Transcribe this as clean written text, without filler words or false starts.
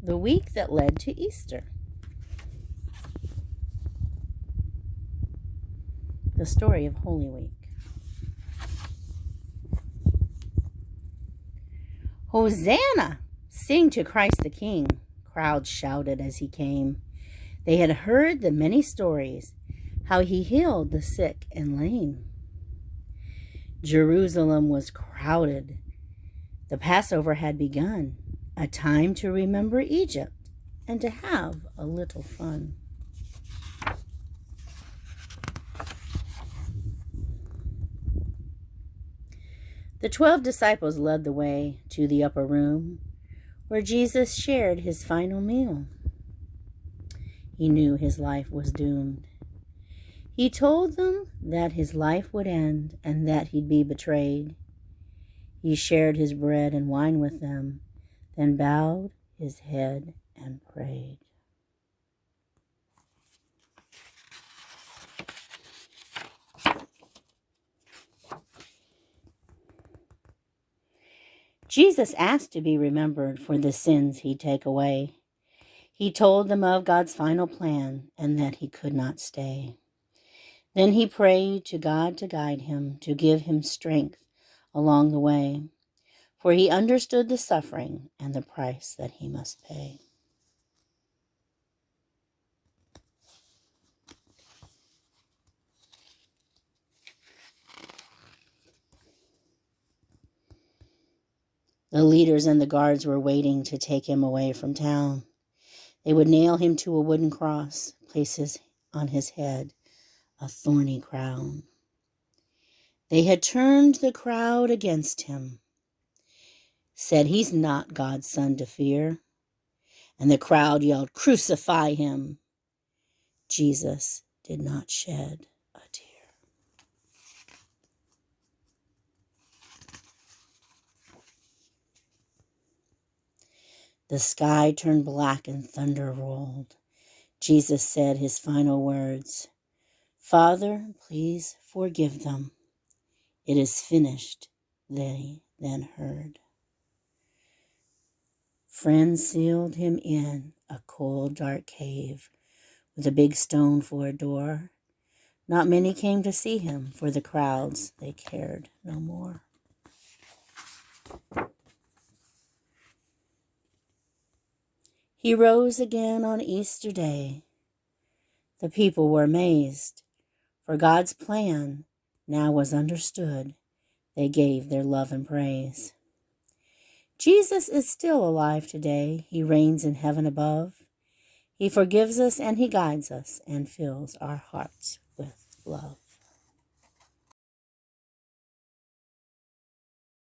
The week that led to Easter. The story of Holy Week. Hosanna! Sing to Christ the King, crowds shouted as he came. They had heard the many stories, how he healed the sick and lame. Jerusalem was crowded. The Passover had begun, a time to remember Egypt and to have a little fun. The 12 disciples led the way to the upper room where Jesus shared his final meal. He knew his life was doomed. He told them that his life would end and that he'd be betrayed. He shared his bread and wine with them, then bowed his head and prayed. Jesus asked to be remembered for the sins he'd take away. He told them of God's final plan and that he could not stay. Then he prayed to God to guide him, to give him strength along the way, for he understood the suffering and the price that he must pay. The leaders and the guards were waiting to take him away from town. They would nail him to a wooden cross, place on his head a thorny crown. They had turned the crowd against him, said he's not God's son to fear, and the crowd yelled, "Crucify him!" Jesus did not shed a tear. The sky turned black and thunder rolled. Jesus said his final words, "Father, please forgive them. It is finished," they then heard. Friends sealed him in a cold, dark cave with a big stone for a door. Not many came to see him, for the crowds, they cared no more. He rose again on Easter Day. The people were amazed, for God's plan now was understood. They gave their love and praise. Jesus is still alive today. He reigns in heaven above. He forgives us and he guides us and fills our hearts with love.